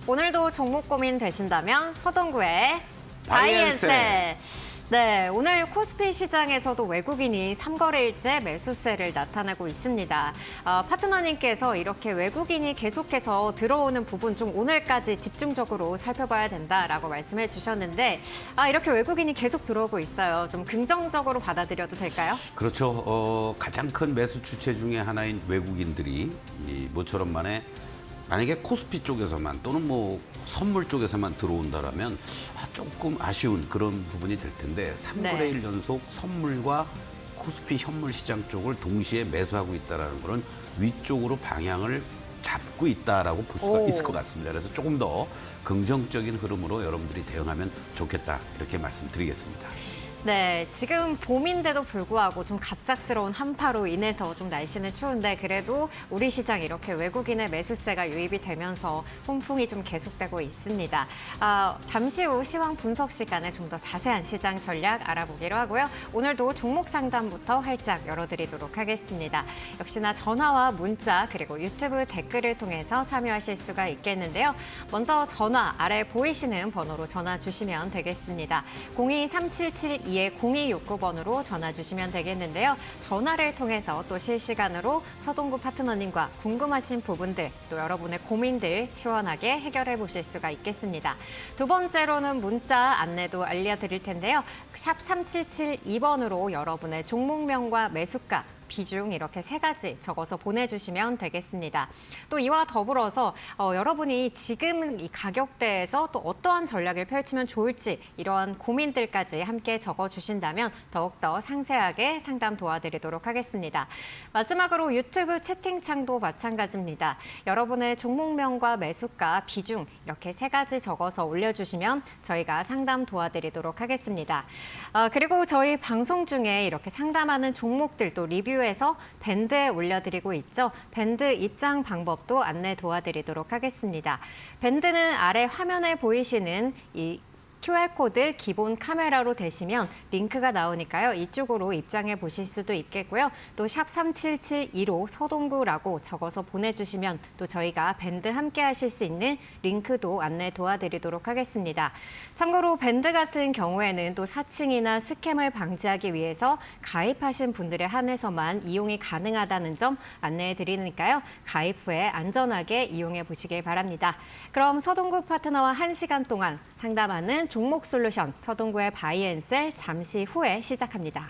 오늘도 종목 고민 되신다면 서동구의 바이앤셀. 바이앤셀. 네, 오늘 코스피 시장에서도 외국인이 3거래일째 매수세를 나타내고 있습니다. 파트너님께서 이렇게 외국인이 계속해서 들어오는 부분 좀 오늘까지 집중적으로 살펴봐야 된다라고 말씀해 주셨는데 이렇게 외국인이 계속 들어오고 있어요. 좀 긍정적으로 받아들여도 될까요? 그렇죠. 가장 큰 매수 주체 중에 하나인 외국인들이 모처럼 만약에 코스피 쪽에서만 또는 뭐 선물 쪽에서만 들어온다라면 조금 아쉬운 그런 부분이 될 텐데 3거래일 연속 선물과 코스피 현물 시장 쪽을 동시에 매수하고 있다는 것은 위쪽으로 방향을 잡고 있다라고 볼 수가 있을 것 같습니다. 그래서 조금 더 긍정적인 흐름으로 여러분들이 대응하면 좋겠다 이렇게 말씀드리겠습니다. 네, 지금 봄인데도 불구하고 좀 갑작스러운 한파로 인해서 좀 날씨는 추운데 그래도 우리 시장 이렇게 외국인의 매수세가 유입이 되면서 홍풍이 좀 계속되고 있습니다. 잠시 후 시황 분석 시간에 좀 더 자세한 시장 전략 알아보기로 하고요. 오늘도 종목 상담부터 활짝 열어드리도록 하겠습니다. 역시나 전화와 문자 그리고 유튜브 댓글을 통해서 참여하실 수가 있겠는데요. 먼저 전화 아래 보이시는 번호로 전화 주시면 되겠습니다. 02377 0269번으로 전화 주시면 되겠는데요. 전화를 통해서 또 실시간으로 서동구 파트너님과 궁금하신 부분들, 또 여러분의 고민들 시원하게 해결해 보실 수가 있겠습니다. 두 번째로는 문자 안내도 알려드릴 텐데요. 샵 3772번으로 여러분의 종목명과 매수가, 비중 이렇게 3가지 적어서 보내주시면 되겠습니다. 또 이와 더불어서 여러분이 지금 이 가격대에서 또 어떠한 전략을 펼치면 좋을지 이러한 고민들까지 함께 적어주신다면 더욱더 상세하게 상담 도와드리도록 하겠습니다. 마지막으로 유튜브 채팅창도 마찬가지입니다. 여러분의 종목명과 매수가, 비중 이렇게 3가지 적어서 올려주시면 저희가 상담 도와드리도록 하겠습니다. 그리고 저희 방송 중에 이렇게 상담하는 종목들도 리뷰해서 밴드에 올려드리고 있죠. 밴드 입장 방법도 안내 도와드리도록 하겠습니다. 밴드는 아래 화면에 보이시는 이 QR코드 기본 카메라로 되시면 링크가 나오니까요. 이쪽으로 입장해 보실 수도 있겠고요. 또 샵 3772로 서동구라고 적어서 보내주시면 또 저희가 밴드 함께 하실 수 있는 링크도 안내 도와드리도록 하겠습니다. 참고로 밴드 같은 경우에는 또 사칭이나 스캠을 방지하기 위해서 가입하신 분들에 한해서만 이용이 가능하다는 점 안내해 드리니까요. 가입 후에 안전하게 이용해 보시길 바랍니다. 그럼 서동구 파트너와 1시간 동안 상담하는 종목 솔루션 서동구의 바이앤셀 잠시 후에 시작합니다.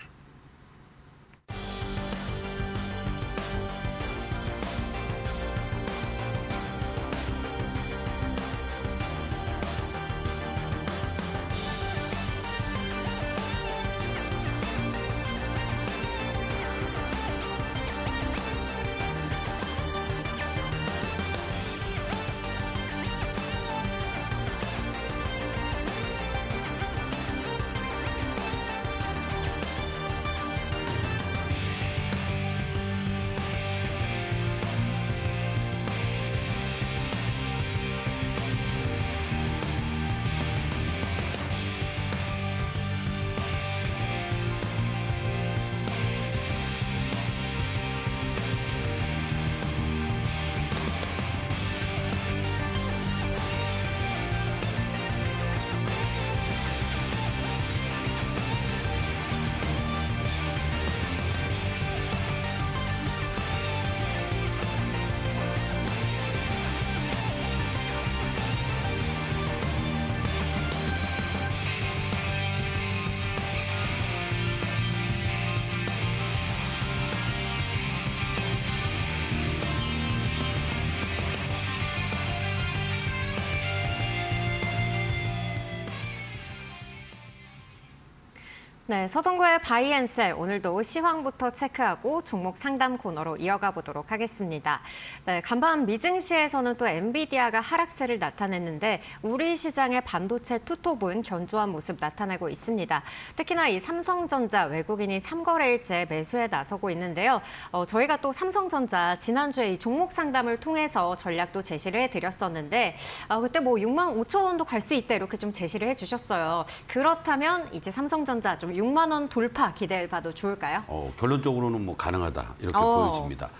네, 서동구의 바이앤셀 오늘도 시황부터 체크하고 종목 상담 코너로 이어가 보도록 하겠습니다. 네, 간밤 미증시에서는 또 엔비디아가 하락세를 나타냈는데 우리 시장의 반도체 투톱은 견조한 모습 나타내고 있습니다. 특히나 이 삼성전자 외국인이 3거래일째 매수에 나서고 있는데요. 저희가 또 삼성전자 지난주에 이 종목 상담을 통해서 전략도 제시를 해드렸었는데 그때 뭐 65,000원도 갈 수 있다 이렇게 좀 제시를 해주셨어요. 그렇다면 이제 삼성전자 좀 6만 원 돌파 기대해봐도 좋을까요? 결론적으로는 뭐 가능하다 이렇게 어. 보여집니다.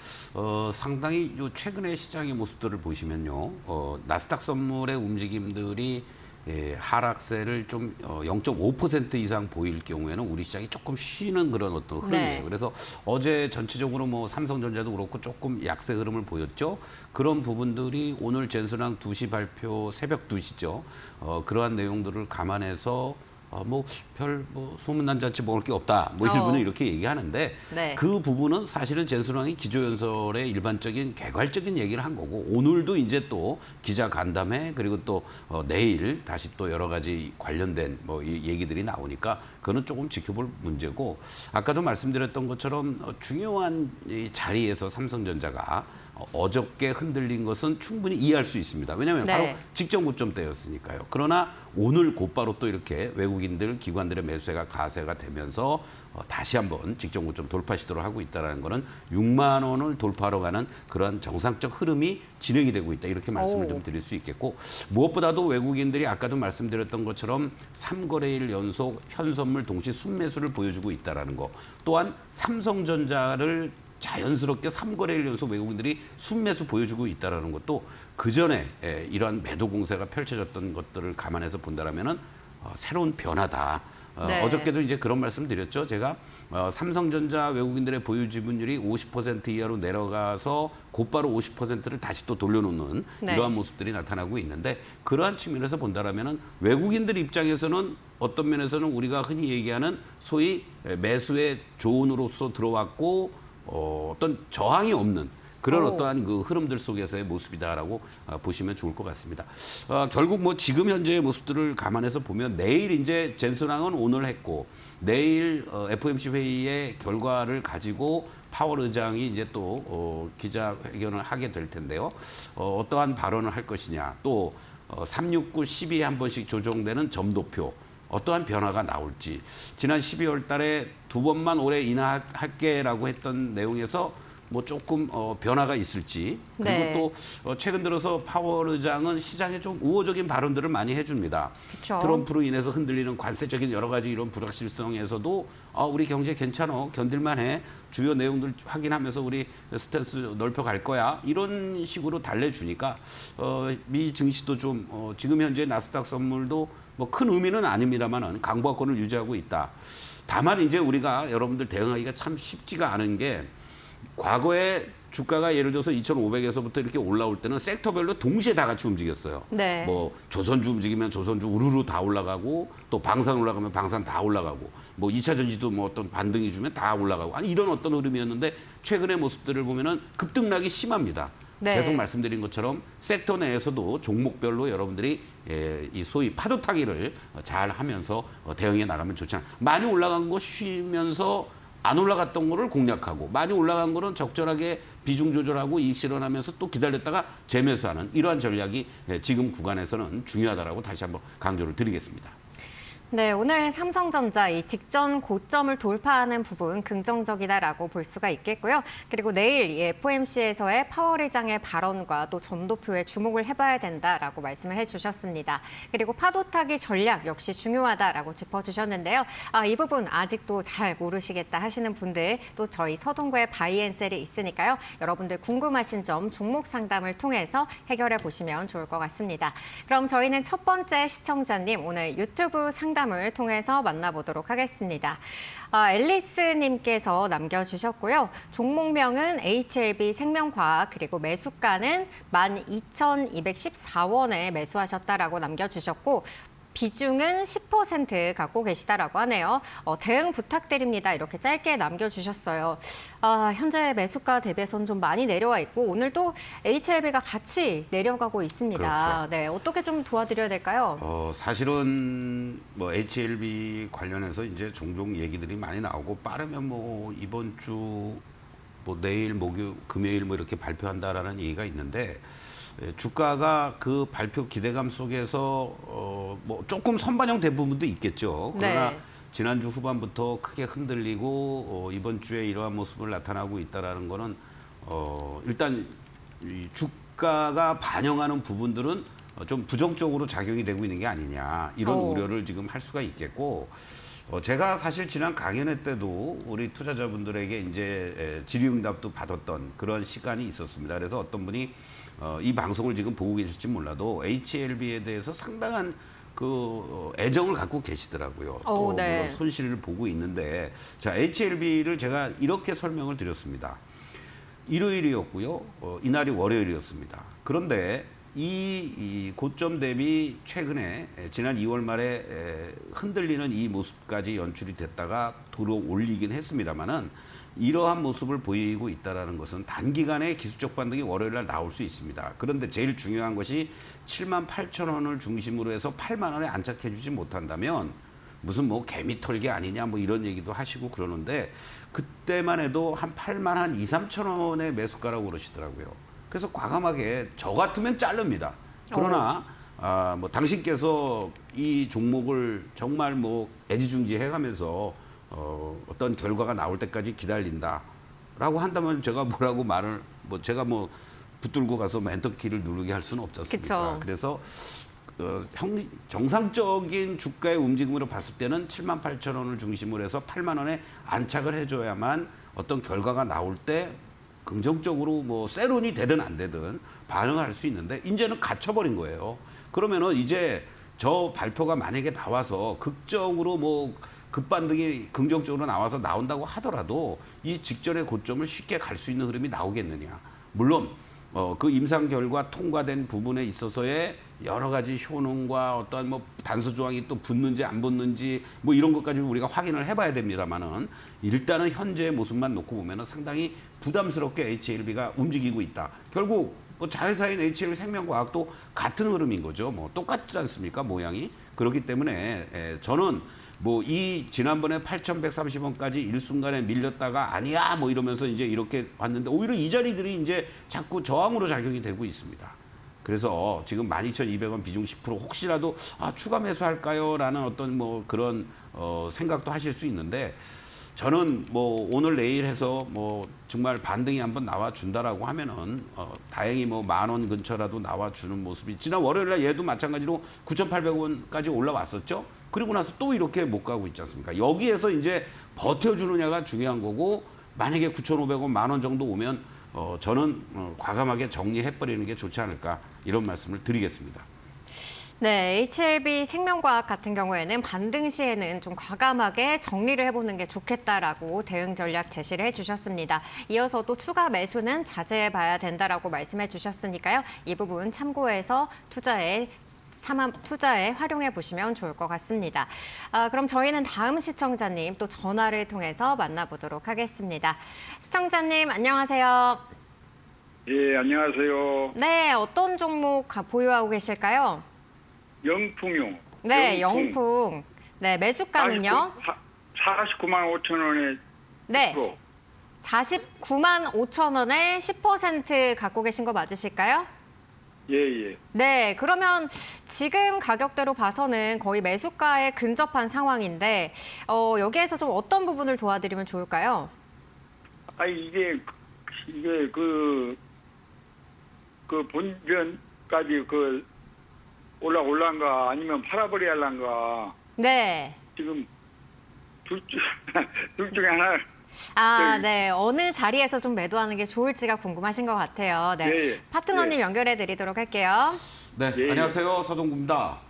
상당히 요 최근의 시장의 모습들을 보시면요, 나스닥 선물의 움직임들이 하락세를 좀 0.5% 이상 보일 경우에는 우리 시장이 조금 쉬는 그런 어떤 흐름이에요. 네. 그래서 어제 전체적으로 뭐 삼성전자도 그렇고 조금 약세 흐름을 보였죠. 그런 부분들이 오늘 젠슨항 2시 발표 새벽 2시죠. 그러한 내용들을 감안해서 뭐 소문난 잔치 먹을 게 없다. 뭐 일부는 이렇게 얘기하는데 네. 그 부분은 사실은 젠슨왕이 기조연설의 일반적인 개괄적인 얘기를 한 거고 오늘도 이제 또 기자 간담회 그리고 또 내일 다시 또 여러 가지 관련된 뭐 이 얘기들이 나오니까 그거는 조금 지켜볼 문제고 아까도 말씀드렸던 것처럼 중요한 이 자리에서 삼성전자가 어저께 흔들린 것은 충분히 이해할 수 있습니다. 왜냐하면 네. 바로 직전 고점대였으니까요. 그러나 오늘 곧바로 또 이렇게 외국인들, 기관들의 매수세가 가세가 되면서 다시 한번 직전 고점 돌파 시도를 하고 있다는 거는 6만 원을 돌파하러 가는 그런 정상적 흐름이 진행이 되고 있다. 이렇게 말씀을 좀 드릴 수 있겠고 무엇보다도 외국인들이 아까도 말씀드렸던 것처럼 3거래일 연속 현선물 동시 순매수를 보여주고 있다는 거. 또한 삼성전자를 자연스럽게 3거래일 연속 외국인들이 순매수 보여주고 있다는 것도 그전에 이러한 매도 공세가 펼쳐졌던 것들을 감안해서 본다라면은 새로운 변화다. 네. 어저께도 이제 그런 말씀 드렸죠. 제가 삼성전자 외국인들의 보유 지분율이 50% 이하로 내려가서 곧바로 50%를 다시 또 돌려놓는 네. 이러한 모습들이 나타나고 있는데 그러한 측면에서 본다라면은 외국인들 입장에서는 어떤 면에서는 우리가 흔히 얘기하는 소위 매수의 조언으로서 들어왔고 어떤 저항이 없는 그런 어떠한 그 흐름들 속에서의 모습이다라고 보시면 좋을 것 같습니다. 결국 뭐 지금 현재의 모습들을 감안해서 보면 내일 이제 젠슨항은 오늘 했고 내일 FOMC 회의의 결과를 가지고 파월 의장이 이제 또 기자회견을 하게 될 텐데요. 어떠한 발언을 할 것이냐 또 369, 12에 한 번씩 조정되는 점도표 어떠한 변화가 나올지 지난 12월 달에 2번만 올해 인하할게라고 했던 내용에서 뭐 조금 변화가 있을지 그리고 네. 또 최근 들어서 파월 의장은 시장에 좀 우호적인 발언들을 많이 해줍니다. 그쵸. 트럼프로 인해서 흔들리는 관세적인 여러 가지 이런 불확실성에서도 우리 경제 괜찮아 견딜만해 주요 내용들 확인하면서 우리 스탠스 넓혀갈 거야 이런 식으로 달래주니까 미 증시도 좀 지금 현재 나스닥 선물도 뭐 큰 의미는 아닙니다만은 강보합권을 유지하고 있다. 다만 이제 우리가 여러분들 대응하기가 참 쉽지가 않은 게 과거에 주가가 예를 들어서 2,500에서부터 이렇게 올라올 때는 섹터별로 동시에 다 같이 움직였어요. 네. 뭐 조선주 움직이면 조선주 우르르 다 올라가고 또 방산 올라가면 방산 다 올라가고 뭐 2차 전지도 뭐 어떤 반등이 주면 다 올라가고 아니 이런 어떤 흐름이었는데 최근의 모습들을 보면은 급등락이 심합니다. 네. 계속 말씀드린 것처럼 섹터 내에서도 종목별로 여러분들이 이 소위 파도 타기를 잘 하면서 대응해 나가면 좋지 않아요. 많이 올라간 거 쉬면서 안 올라갔던 거를 공략하고 많이 올라간 거는 적절하게 비중 조절하고 이익 실현하면서 또 기다렸다가 재매수하는 이러한 전략이 지금 구간에서는 중요하다라고 다시 한번 강조를 드리겠습니다. 네, 오늘 삼성전자 이 직전 고점을 돌파하는 부분 긍정적이다라고 볼 수가 있겠고요. 그리고 내일 이 FOMC에서의 파월 의장의 발언과 또 점도표에 주목을 해봐야 된다라고 말씀을 해주셨습니다. 그리고 파도 타기 전략 역시 중요하다라고 짚어주셨는데요. 이 부분 아직도 잘 모르시겠다 하시는 분들 또 저희 서동구의 바이앤셀이 있으니까요. 여러분들 궁금하신 점 종목 상담을 통해서 해결해 보시면 좋을 것 같습니다. 그럼 저희는 첫 번째 시청자님 오늘 유튜브 상담을 통해서 만나보도록 하겠습니다. 앨리스님께서 남겨주셨고요. 종목명은 HLB 생명과학 그리고 매수가는 12,214원에 매수하셨다라고 남겨주셨고 비중은 10% 갖고 계시다라고 하네요. 대응 부탁드립니다. 이렇게 짧게 남겨주셨어요. 현재 매수가 대비해서는 좀 많이 내려와 있고 오늘 또 HLB가 같이 내려가고 있습니다. 그렇죠. 네, 어떻게 좀 도와드려야 될까요? 사실은 뭐 HLB 관련해서 이제 종종 얘기들이 많이 나오고 빠르면 뭐 이번 주 뭐 내일 금요일 뭐 이렇게 발표한다라는 얘기가 있는데 주가가 그 발표 기대감 속에서 뭐 조금 선반영된 부분도 있겠죠. 그러나 네. 지난주 후반부터 크게 흔들리고 이번 주에 이러한 모습을 나타나고 있다라는 거는 일단 이 주가가 반영하는 부분들은 좀 부정적으로 작용이 되고 있는 게 아니냐 이런 우려를 지금 할 수가 있겠고 제가 사실 지난 강연회 때도 우리 투자자분들에게 이제 질의응답도 받았던 그런 시간이 있었습니다. 그래서 어떤 분이 이 방송을 지금 보고 계실지 몰라도 HLB에 대해서 상당한 그 애정을 갖고 계시더라고요. 또 네. 물론 손실을 보고 있는데, 자, HLB를 제가 이렇게 설명을 드렸습니다. 일요일이었고요. 이날이 월요일이었습니다. 그런데 이 고점 대비 최근에 지난 2월 말에 흔들리는 이 모습까지 연출이 됐다가 들어 올리긴 했습니다만은 이러한 모습을 보이고 있다는 것은 단기간에 기술적 반등이 월요일 날 나올 수 있습니다. 그런데 제일 중요한 것이 78,000원을 중심으로 해서 8만 원에 안착해 주지 못한다면 무슨 뭐 개미 털기 아니냐 뭐 이런 얘기도 하시고 그러는데, 그때만 해도 한 8만 한 2, 3천 원의 매수가라고 그러시더라고요. 그래서 과감하게 저 같으면 자릅니다. 그러나 뭐 당신께서 이 종목을 정말 뭐 애지중지해가면서 어떤 결과가 나올 때까지 기다린다라고 한다면 제가 뭐라고 말을 제가 뭐 붙들고 가서 엔터키를 누르게 할 수는 없지 않습니까? 그쵸. 그래서 정상적인 주가의 움직임으로 봤을 때는 78,000원을 중심으로 해서 8만 원에 안착을 해줘야만 어떤 결과가 나올 때 긍정적으로 뭐 세론이 되든 안 되든 반응할 수 있는데, 이제는 갇혀버린 거예요. 그러면은 이제 저 발표가 만약에 나와서 극적으로 뭐 급반등이 긍정적으로 나온다고 하더라도 이 직전의 고점을 쉽게 갈 수 있는 흐름이 나오겠느냐. 물론 그 임상 결과 통과된 부분에 있어서의 여러 가지 효능과 어떤 뭐 단서 조항이 또 붙는지 안 붙는지 뭐 이런 것까지 우리가 확인을 해봐야 됩니다만은, 일단은 현재의 모습만 놓고 보면은 상당히 부담스럽게 HLB가 움직이고 있다. 결국 뭐 자회사인 HL생명과학도 같은 흐름인 거죠. 뭐 똑같지 않습니까, 모양이? 그렇기 때문에 저는 뭐 이 지난번에 8,130원까지 일순간에 밀렸다가 아니야 뭐 이러면서 이제 이렇게 왔는데, 오히려 이 자리들이 이제 자꾸 저항으로 작용이 되고 있습니다. 그래서 지금 12,200원 비중 10% 혹시라도 추가 매수할까요? 라는 어떤 뭐 그런 생각도 하실 수 있는데, 저는 뭐 오늘 내일 해서 뭐 정말 반등이 한번 나와준다라고 하면은 다행히 뭐 10,000원 근처라도 나와주는 모습이, 지난 월요일날 얘도 마찬가지로 9,800원까지 올라왔었죠. 그리고 나서 또 이렇게 못 가고 있지 않습니까? 여기에서 이제 버텨주느냐가 중요한 거고, 만약에 9,500원, 10,000원 정도 오면 저는 과감하게 정리해버리는 게 좋지 않을까, 이런 말씀을 드리겠습니다. 네, HLB 생명과학 같은 경우에는 반등 시에는 좀 과감하게 정리를 해보는 게 좋겠다라고 대응 전략 제시를 해주셨습니다. 이어서 또 추가 매수는 자제해봐야 된다라고 말씀해 주셨으니까요. 이 부분 참고해서 투자에 활용해 보시면 좋을 것 같습니다. 그럼 저희는 다음 시청자님 또 전화를 통해서 만나보도록 하겠습니다. 시청자님 안녕하세요. 예, 안녕하세요. 네, 어떤 종목 보유하고 계실까요? 영풍요. 네, 영풍. 네, 매수가는요? 49만 5천 원에 네, 10%. 49만 5천 원에 10% 갖고 계신 거 맞으실까요? 예, 예. 네, 그러면 지금 가격대로 봐서는 거의 매수가에 근접한 상황인데 여기에서 좀 어떤 부분을 도와드리면 좋을까요? 이게 그 본전까지 올라간가 아니면 팔아버려야 할란가, 네. 지금 둘 중에 하나. 네. 어느 자리에서 좀 매도하는 게 좋을지가 궁금하신 것 같아요. 네. 예, 파트너님 예. 연결해 드리도록 할게요. 네, 예, 안녕하세요. 서동구입니다.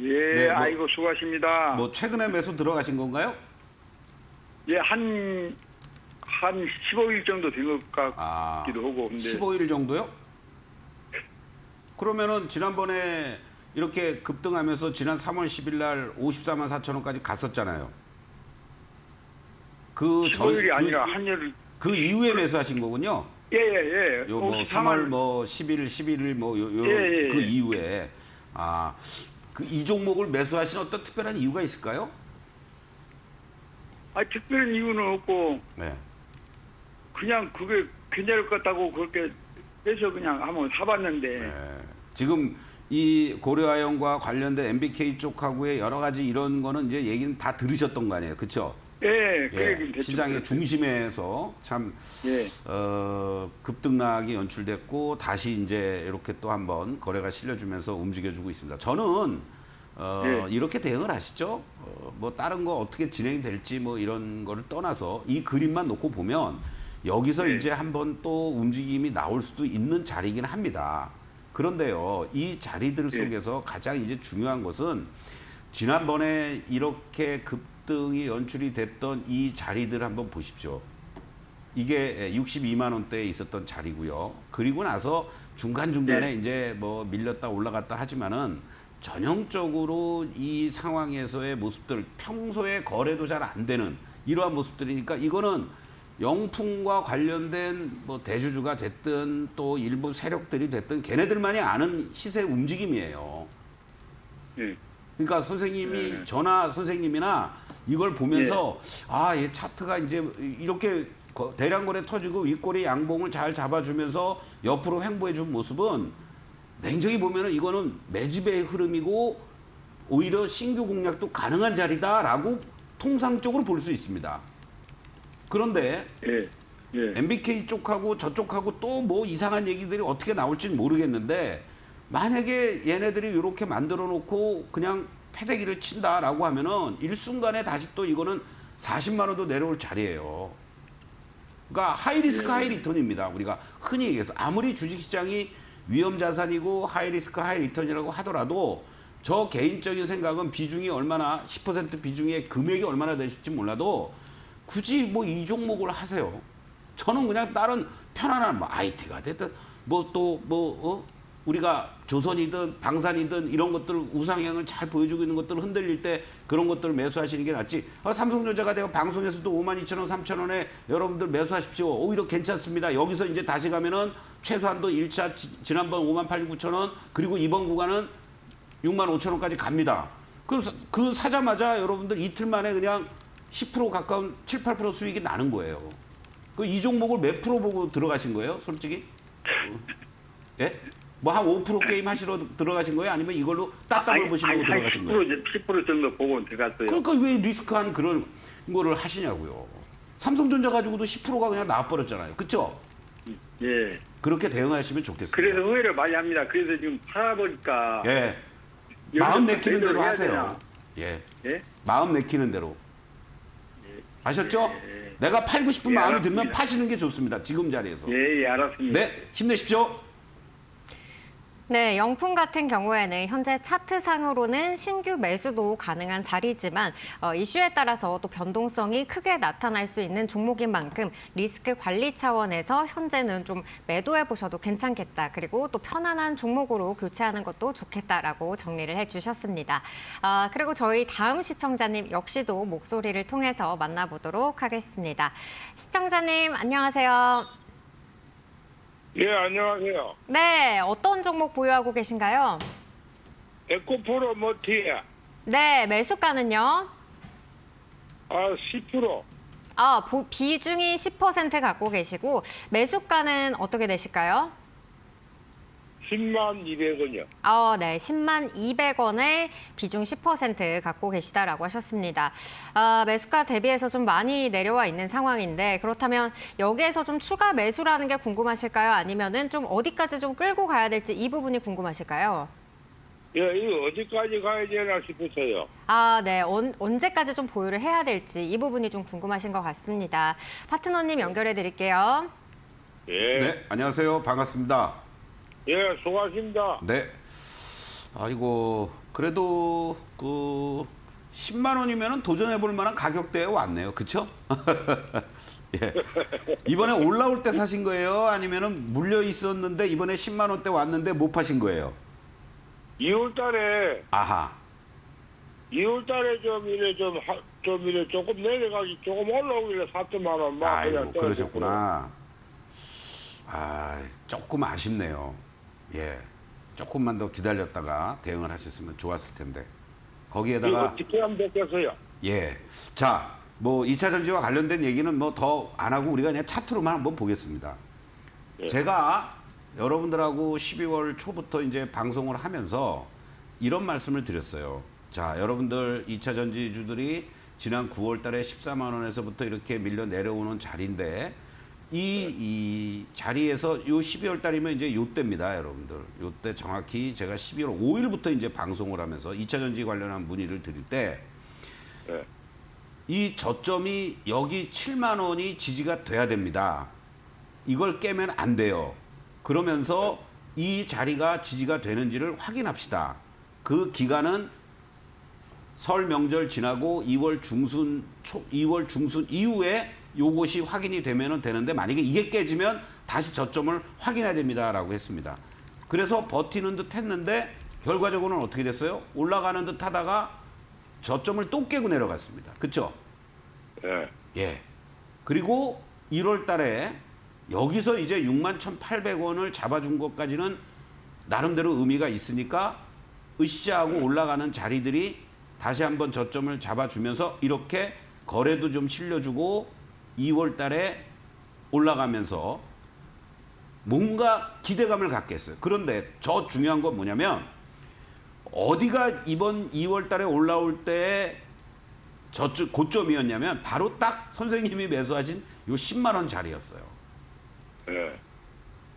예, 네, 아이고 수고하십니다. 뭐 최근에 매수 들어가신 건가요? 예, 한 15일 정도 된 것 같기도 하고. 근데 15일 정도요? 그러면은 지난번에 이렇게 급등하면서 지난 3월 10일 날 54만 4천 원까지 갔었잖아요. 15일이 아니라 한여름. 그 이후에 매수하신 거군요. 예. 요 뭐 3월 뭐 10일, 11일 뭐 예. 그 이후에 그 이 종목을 매수하신 어떤 특별한 이유가 있을까요? 특별한 이유는 없고 네. 그냥 그게 괜찮을 것 같다고 그렇게 해서 그냥 한번 사봤는데. 네. 지금 이 고려아연과 관련된 MBK 쪽하고의 여러 가지 이런 거는 이제 얘기는 다 들으셨던 거 아니에요, 그렇죠? 예, 그 얘기는 됐죠. 시장의 중심에서 참 예. 급등락이 연출됐고 다시 이제 이렇게 또 한번 거래가 실려주면서 움직여주고 있습니다. 저는 예. 이렇게 대응을 하시죠. 뭐 다른 거 어떻게 진행이 될지 뭐 이런 거를 떠나서 이 그림만 놓고 보면 여기서 네. 이제 한번 또 움직임이 나올 수도 있는 자리이긴 합니다. 그런데요, 이 자리들 속에서 가장 이제 중요한 것은 지난번에 이렇게 급등이 연출이 됐던 이 자리들 한번 보십시오. 이게 62만 원대에 있었던 자리고요. 그리고 나서 중간중간에 이제 뭐 밀렸다 올라갔다 하지만은 전형적으로 이 상황에서의 모습들, 평소에 거래도 잘 안 되는 이러한 모습들이니까 이거는 영풍과 관련된 뭐 대주주가 됐든 또 일부 세력들이 됐든 걔네들만이 아는 시세 움직임이에요. 예. 그러니까 선생님이 저나 선생님이나 이걸 보면서 아, 얘 차트가 이제 이렇게 대량 거래 터지고 윗꼬리 양봉을 잘 잡아주면서 옆으로 횡보해 준 모습은 냉정히 보면은 이거는 매집의 흐름이고 오히려 신규 공략도 가능한 자리다라고 통상적으로 볼 수 있습니다. 그런데 예. 예. MBK 쪽하고 저쪽하고 또 뭐 이상한 얘기들이 어떻게 나올지는 모르겠는데 만약에 얘네들이 이렇게 만들어 놓고 그냥 패대기를 친다라고 하면은 일순간에 다시 또 이거는 40만 원도 내려올 자리예요. 그러니까 하이리스크 하이리턴입니다. 우리가 흔히 얘기해서 아무리 주식시장이 위험자산이고 하이리스크 하이리턴이라고 하더라도 저 개인적인 생각은 비중이 얼마나 10% 비중의 금액이 얼마나 되실지 몰라도 굳이 뭐 이 종목을 하세요. 저는 그냥 다른 편안한 뭐 IT가 됐든 뭐 또 뭐 우리가 조선이든 방산이든 이런 것들 우상향을 잘 보여주고 있는 것들을 흔들릴 때 그런 것들을 매수하시는 게 낫지. 삼성전자가 내가 방송에서도 52,000원, 3,000원에 여러분들 매수하십시오. 오히려 괜찮습니다. 여기서 이제 다시 가면은 최소한도 1차 지난번 58,900원 그리고 이번 구간은 65,000원까지 갑니다. 그 사자마자 여러분들 이틀 만에 그냥 10% 가까운 7, 8% 수익이 나는 거예요. 이 종목을 몇 프로 보고 들어가신 거예요, 솔직히? 예? 뭐 한 5% 게임 하시러 들어가신 거예요? 아니면 이걸로 따따블 보시려고 들어가신 거예요? 10% 정도 보고 들어갔어요. 그러니까 왜 리스크한 그런 거를 하시냐고요. 삼성전자 가지고도 10%가 그냥 나와버렸잖아요. 그렇죠? 예. 그렇게 대응하시면 좋겠습니다. 그래서 의외로 많이 합니다. 그래서 지금 팔아보니까 예. 여기서 마음 내키는 대로 매도를 해야 하세요. 되나? 예. 예? 마음 내키는 대로. 아셨죠? 예. 내가 팔고 싶은 예, 마음이 들면 알았습니다. 파시는 게 좋습니다. 지금 자리에서. 예, 알았습니다. 네, 힘내십시오. 네, 영풍 같은 경우에는 현재 차트상으로는 신규 매수도 가능한 자리지만 이슈에 따라서 또 변동성이 크게 나타날 수 있는 종목인 만큼 리스크 관리 차원에서 현재는 좀 매도해 보셔도 괜찮겠다. 그리고 또 편안한 종목으로 교체하는 것도 좋겠다라고 정리를 해주셨습니다. 그리고 저희 다음 시청자님 역시도 목소리를 통해서 만나보도록 하겠습니다. 시청자님 안녕하세요. 예, 안녕하세요. 네, 어떤 종목 보유하고 계신가요? 에코프로 머티에 네, 매수가는요? 10%. 비중이 10% 갖고 계시고 매수가는 어떻게 되실까요? 10만 200원이요. 네, 10만 200원에 비중 10% 갖고 계시다라고 하셨습니다. 매수가 대비해서 좀 많이 내려와 있는 상황인데 그렇다면 여기에서 좀 추가 매수라는 게 궁금하실까요? 아니면은 좀 어디까지 좀 끌고 가야 될지 이 부분이 궁금하실까요? 예, 이거 어디까지 가야 되나 싶어서요. 네. 언제까지 좀 보유를 해야 될지 이 부분이 좀 궁금하신 것 같습니다. 파트너님 연결해 드릴게요. 예. 네, 안녕하세요. 반갑습니다. 예, 수고하십니다. 네. 아이고, 그래도 그 10만 원이면은 도전해 볼 만한 가격대에 왔네요. 그쵸? 예. 이번에 올라올 때 사신 거예요? 아니면은 물려 있었는데 이번에 10만 원대 왔는데 못 파신 거예요? 2월 달에, 아하. 2월 달에 좀 이래 조금 내려가기, 조금 올라오길래 4천만 원만 아이고, 그냥 그러셨구나. 조금 아쉽네요. 예. 조금만 더 기다렸다가 대응을 하셨으면 좋았을 텐데. 이거 거기에다가 어떻게 하면 됐겠어요? 예. 자, 뭐 2차 전지와 관련된 얘기는 뭐 더 안 하고 우리가 그냥 차트로만 한번 보겠습니다. 예. 제가 여러분들하고 12월 초부터 이제 방송을 하면서 이런 말씀을 드렸어요. 자, 여러분들 2차 전지주들이 지난 9월 달에 14만 원에서부터 이렇게 밀려 내려오는 자리인데 이 자리에서 요 12월 달이면 이제 요때입니다, 여러분들. 요때 정확히 제가 12월 5일부터 이제 방송을 하면서 2차 전지 관련한 문의를 드릴 때 네. 이 저점이 여기 7만 원이 지지가 돼야 됩니다. 이걸 깨면 안 돼요. 그러면서 이 자리가 지지가 되는지를 확인합시다. 그 기간은 설 명절 지나고 2월 중순 이후에 요것이 확인이 되면은 되는데, 만약에 이게 깨지면 다시 저점을 확인해야 됩니다라고 했습니다. 그래서 버티는 듯 했는데 결과적으로는 어떻게 됐어요? 올라가는 듯 하다가 저점을 또 깨고 내려갔습니다. 그렇죠? 예. 예. 그리고 1월 달에 여기서 이제 61,800원을 잡아준 것까지는 나름대로 의미가 있으니까 으쌰하고 올라가는 자리들이 다시 한번 저점을 잡아주면서 이렇게 거래도 좀 실려주고 2월 달에 올라가면서 뭔가 기대감을 갖게 했어요. 그런데 저 중요한 건 뭐냐면, 어디가 이번 2월 달에 올라올 때 저쪽 고점이었냐면 바로 딱 선생님이 매수하신 요 10만 원 자리였어요. 예.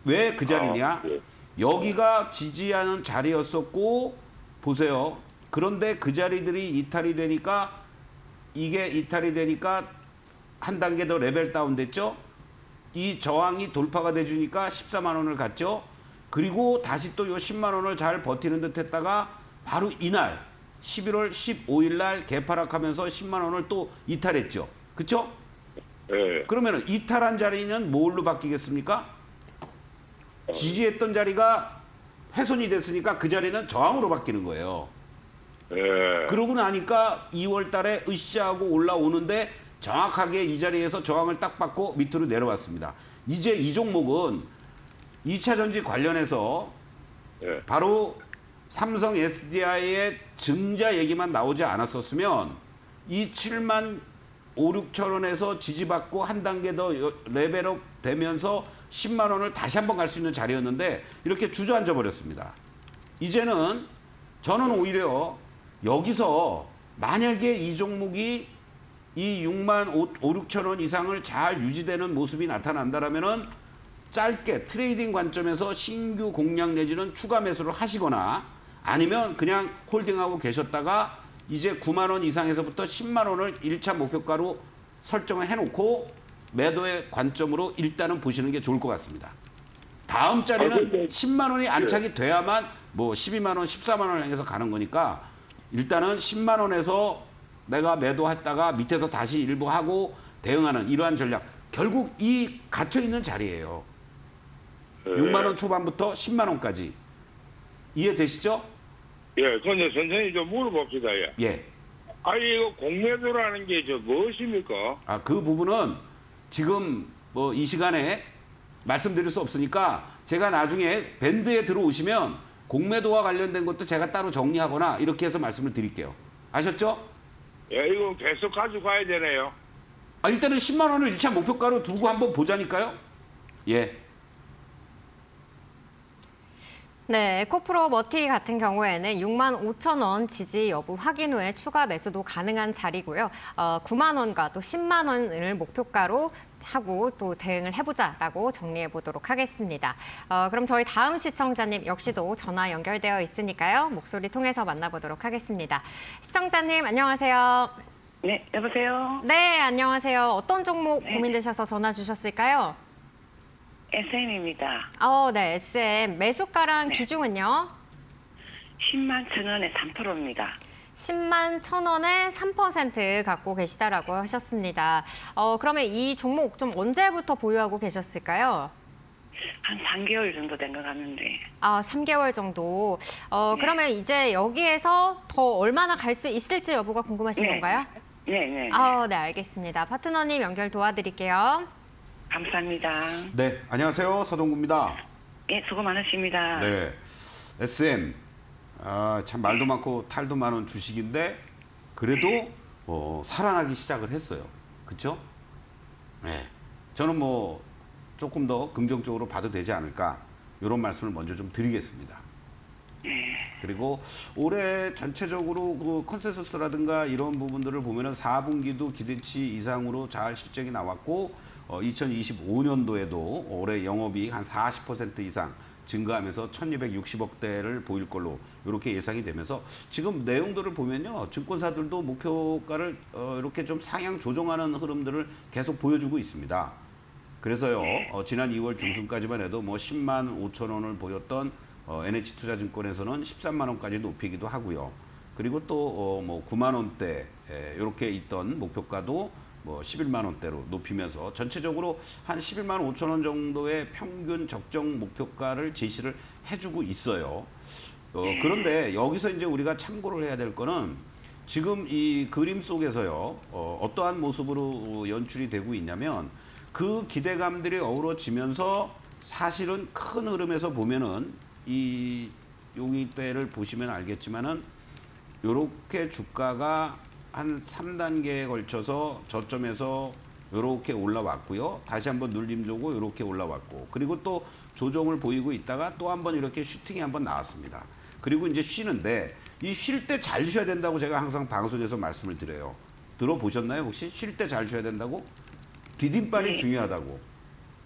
왜 그 자리냐? 예. 여기가 지지하는 자리였었고, 보세요. 그런데 그 자리들이 이탈이 되니까, 이게 이탈이 되니까 한 단계 더 레벨 다운 됐죠? 이 저항이 돌파가 돼주니까 14만 원을 갔죠? 그리고 다시 또 요 10만 원을 잘 버티는 듯 했다가 바로 이날 11월 15일 날 개파락하면서 10만 원을 또 이탈했죠. 그렇죠? 예. 그러면 이탈한 자리는 뭘로 바뀌겠습니까? 지지했던 자리가 훼손이 됐으니까 그 자리는 저항으로 바뀌는 거예요. 예. 그러고 나니까 2월 달에 으쌰하고 올라오는데 정확하게 이 자리에서 저항을 딱 받고 밑으로 내려왔습니다. 이제 이 종목은 2차 전지 관련해서 예. 바로 삼성 SDI의 증자 얘기만 나오지 않았었으면 이 7만 5, 6천 원에서 지지받고 한 단계 더 레벨업 되면서 10만 원을 다시 한번 갈 수 있는 자리였는데 이렇게 주저앉아 버렸습니다. 이제는 저는 오히려 여기서 만약에 이 종목이 이 6만 5, 6천 원 이상을 잘 유지되는 모습이 나타난다라면은 짧게 트레이딩 관점에서 신규 공략 내지는 추가 매수를 하시거나, 아니면 그냥 홀딩하고 계셨다가 이제 9만 원 이상에서부터 10만 원을 1차 목표가로 설정을 해놓고 매도의 관점으로 일단은 보시는 게 좋을 것 같습니다. 다음 자리는 10만 원이 안착이 돼야만 뭐 12만 원, 14만 원을 향해서 가는 거니까 일단은 10만 원에서 내가 매도했다가 밑에서 다시 일부 하고 대응하는 이러한 전략. 결국 이 갇혀있는 자리예요. 6만 원 초반부터 10만 원까지. 이해되시죠? 예. 근데 선생님 좀 물어봅시다. 예. 예. 아니 이거 공매도라는 게 저 무엇입니까? 아, 그 부분은 지금 뭐 이 시간에 말씀드릴 수 없으니까 제가 나중에 밴드에 들어오시면 공매도와 관련된 것도 제가 따로 정리하거나 이렇게 해서 말씀을 드릴게요. 아셨죠? 예, 이거 계속 가지고 가야 되네요. 아, 일단은 10만 원을 1차 목표가로 두고 한번 보자니까요. 예. 네, 에코프로 머티 같은 경우에는 6만 5천 원 지지 여부 확인 후에 추가 매수도 가능한 자리고요. 9만 원과 또 10만 원을 목표가로 하고 또 대응을 해보자라고 정리해 보도록 하겠습니다. 그럼 저희 다음 시청자님 역시도 전화 연결되어 있으니까요. 목소리 통해서 만나보도록 하겠습니다. 시청자님 안녕하세요. 네, 여보세요. 네, 안녕하세요. 어떤 종목 고민되셔서 전화 주셨을까요? SM입니다. 네, SM. 매수가랑 기중은요? 10만 1,000원에 3%입니다. 10만 1,000원에 3% 갖고 계시다라고 하셨습니다. 그러면 이 종목 좀 언제부터 보유하고 계셨을까요? 한 3개월 정도 된 것 같는데. 3개월 정도. 그러면 이제 여기에서 더 얼마나 갈 수 있을지 여부가 궁금하신 네. 건가요? 네, 네. 네, 알겠습니다. 파트너님 연결 도와드릴게요. 감사합니다. 네, 안녕하세요. 서동구입니다. 예, 수고 많으십니다. 네. SM. 참 말도 많고 탈도 많은 주식인데 그래도 살아나기 시작을 했어요. 그렇죠? 네. 저는 뭐 조금 더 긍정적으로 봐도 되지 않을까 이런 말씀을 먼저 좀 드리겠습니다. 그리고 올해 전체적으로 그 컨센서스라든가 이런 부분들을 보면은 4분기도 기대치 이상으로 잘 실적이 나왔고 2025년도에도 올해 영업이익 한 40% 이상 증가하면서 1,260억대를 보일 걸로 이렇게 예상이 되면서 지금 내용들을 보면요. 증권사들도 목표가를 이렇게 좀 상향 조정하는 흐름들을 계속 보여주고 있습니다. 그래서요. 지난 2월 중순까지만 해도 뭐 10만 5천 원을 보였던 NH투자증권에서는 13만 원까지 높이기도 하고요. 그리고 또 뭐 9만 원대 이렇게 있던 목표가도 뭐 11만 원대로 높이면서 전체적으로 한 11만 5천 원 정도의 평균 적정 목표가를 제시를 해주고 있어요. 그런데 여기서 이제 우리가 참고를 해야 될 거는 지금 이 그림 속에서요. 어떠한 모습으로 연출이 되고 있냐면 그 기대감들이 어우러지면서 사실은 큰 흐름에서 보면은 이 용의대를 보시면 알겠지만은 요렇게 주가가 한 3단계에 걸쳐서 저점에서 요렇게 올라왔고요. 다시 한번 눌림 주고 요렇게 올라왔고 그리고 또 조정을 보이고 있다가 또 한번 이렇게 슈팅이 한번 나왔습니다. 그리고 이제 쉬는데 이 쉴 때 잘 쉬어야 된다고 제가 항상 방송에서 말씀을 드려요. 들어보셨나요? 혹시 쉴 때 잘 쉬어야 된다고? 디딤발이 네. 중요하다고.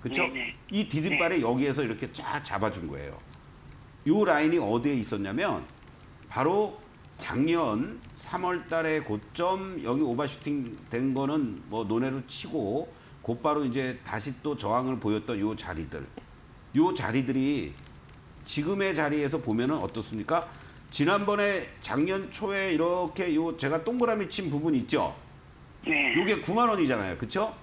그렇죠? 네. 이 디딤발이 여기에서 이렇게 쫙 잡아준 거예요. 이 라인이 어디에 있었냐면 바로 작년 3월 달에 고점 여기 오버슈팅 된 거는 뭐 논외로 치고 곧바로 이제 다시 또 저항을 보였던 요 자리들. 요 자리들이 지금의 자리에서 보면은 어떻습니까? 지난번에 작년 초에 이렇게 요 제가 동그라미 친 부분 있죠? 네. 요게 9만 원이잖아요. 그렇죠?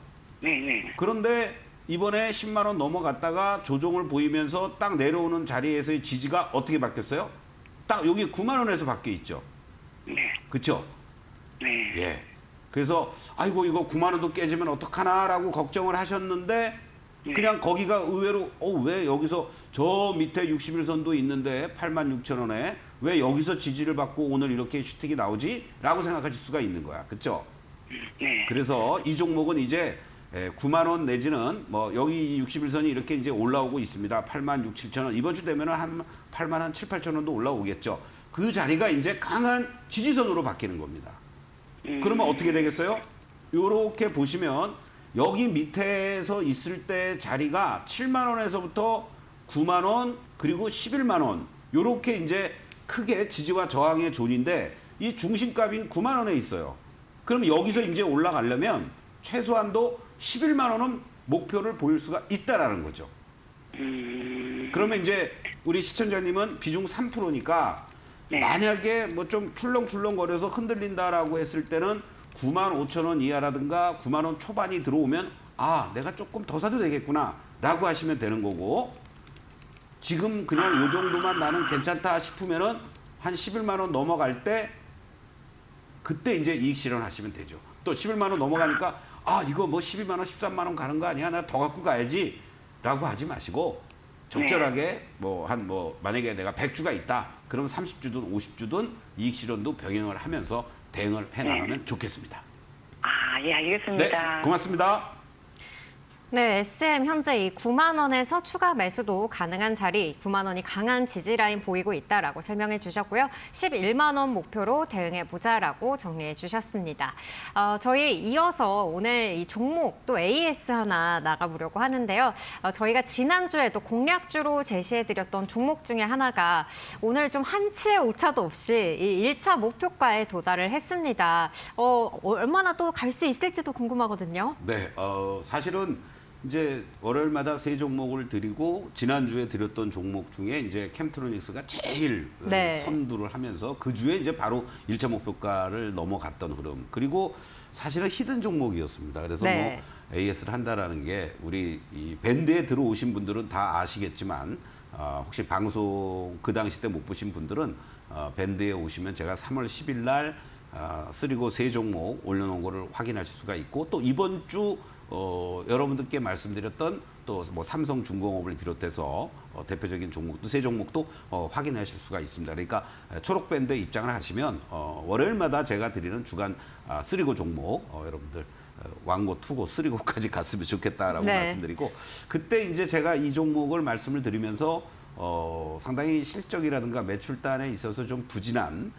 네. 그런데 이번에 10만 원 넘어갔다가 조정을 보이면서 딱 내려오는 자리에서의 지지가 어떻게 바뀌었어요? 딱 여기 9만 원에서 바뀌어 있죠. 네. 그렇죠? 네. 예. 그래서 아이고 이거 9만 원도 깨지면 어떡하나라고 걱정을 하셨는데 그냥 거기가 의외로 왜 여기서 저 밑에 61선도 있는데 8만 6천 원에 왜 여기서 지지를 받고 오늘 이렇게 슈팅이 나오지? 라고 생각하실 수가 있는 거야. 그렇죠? 네. 그래서 이 종목은 이제 9만 원 내지는 뭐 여기 61선이 이렇게 이제 올라오고 있습니다. 8만 6, 7천 원. 이번 주 되면은 한 8만 한 7, 8천 원도 올라오겠죠. 그 자리가 이제 강한 지지선으로 바뀌는 겁니다. 그러면 어떻게 되겠어요? 요렇게 보시면 여기 밑에서 있을 때 자리가 7만 원에서부터 9만 원 그리고 11만 원 요렇게 이제 크게 지지와 저항의 존인데 이 중심값인 9만 원에 있어요. 그럼 여기서 이제 올라가려면 최소한도 11만 원은 목표를 보일 수가 있다라는 거죠. 그러면 이제 우리 시청자님은 비중 3%니까 네. 만약에 뭐 좀 출렁출렁거려서 흔들린다라고 했을 때는 9만 5천 원 이하라든가 9만 원 초반이 들어오면 아 내가 조금 더 사도 되겠구나 라고 하시면 되는 거고 지금 그냥 요 정도만 나는 괜찮다 싶으면은 한 11만 원 넘어갈 때 그때 이제 이익 실현하시면 되죠. 또 11만 원 넘어가니까 아 이거 뭐 12만 원 13만 원 가는 거 아니야 나 더 갖고 가야지 라고 하지 마시고 적절하게 뭐 만약에 내가 100주가 있다 그럼 30주든 50주든 이익 실현도 병행을 하면서 대응을 해 나가면 좋겠습니다. 아, 예, 네, 알겠습니다. 고맙습니다. 네, SM 현재 이 9만 원에서 추가 매수도 가능한 자리 9만 원이 강한 지지 라인 보이고 있다라고 설명해 주셨고요. 11만 원 목표로 대응해 보자라고 정리해 주셨습니다. 저희 이어서 오늘 이 종목 또 AS 하나 나가보려고 하는데요. 저희가 지난주에도 공략주로 제시해 드렸던 종목 중에 하나가 오늘 좀 한치의 오차도 없이 이 1차 목표가에 도달을 했습니다. 얼마나 또 갈 수 있을지도 궁금하거든요. 네, 사실은 이제 월요일마다 세 종목을 드리고 지난주에 드렸던 종목 중에 이제 캠트로닉스가 제일 네. 선두를 하면서 그 주에 이제 바로 1차 목표가를 넘어갔던 흐름. 그리고 사실은 히든 종목이었습니다. 그래서 네. 뭐 AS를 한다라는 게 우리 이 밴드에 들어오신 분들은 다 아시겠지만 혹시 방송 그 당시 때 못 보신 분들은 밴드에 오시면 제가 3월 10일 날 쓰리고 세 종목 올려놓은 거를 확인하실 수가 있고 또 이번 주 여러분들께 말씀드렸던 또 뭐 삼성중공업을 비롯해서 대표적인 종목도 세 종목도 확인하실 수가 있습니다. 그러니까 초록밴드에 입장을 하시면 월요일마다 제가 드리는 주간 쓰리고 종목 여러분들 왕고, 투고, 쓰리고까지 갔으면 좋겠다라고 네. 말씀드리고 그때 이제 제가 이 종목을 말씀을 드리면서 상당히 실적이라든가 매출단에 있어서 좀 부진한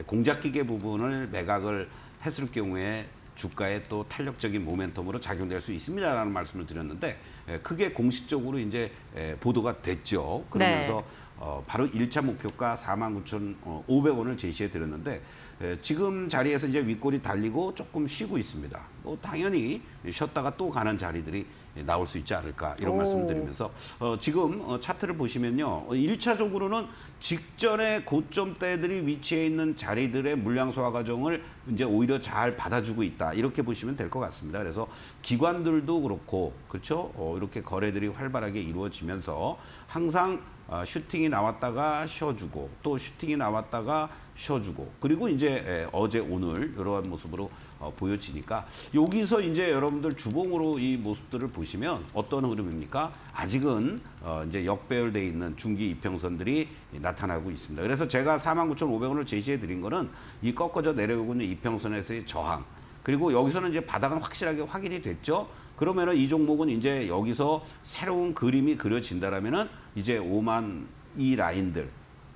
공작기계 부분을 매각을 했을 경우에 주가에 또 탄력적인 모멘텀으로 작용될 수 있습니다라는 말씀을 드렸는데 그게 공식적으로 이제 보도가 됐죠. 그러면서 바로 1차 목표가 49,500원을 제시해 드렸는데 지금 자리에서 이제 윗골이 달리고 조금 쉬고 있습니다. 뭐 당연히 쉬었다가 또 가는 자리들이 나올 수 있지 않을까 이런 말씀을 드리면서 지금 차트를 보시면요. 1차적으로는 직전에 고점대들이 위치해 있는 자리들의 물량 소화 과정을 이제 오히려 잘 받아주고 있다. 이렇게 보시면 될 것 같습니다. 그래서 기관들도 그렇고 그렇죠. 이렇게 거래들이 활발하게 이루어지면서 항상 슈팅이 나왔다가 쉬어주고 또 슈팅이 나왔다가 쉬어주고 그리고 이제 어제 오늘 이러한 모습으로 보여지니까 여기서 이제 여러분들 주봉으로 이 모습들을 보시면 어떤 흐름입니까? 아직은 이제 역배열돼 있는 중기 이평선들이 나타나고 있습니다. 그래서 제가 49,500원을 제시해 드린 거는 이 꺾어져 내려오고 있는 이평선에서의 저항 그리고 여기서는 이제 바닥은 확실하게 확인이 됐죠. 그러면은 이 종목은 이제 여기서 새로운 그림이 그려진다라면은 이제 5만 이 라인들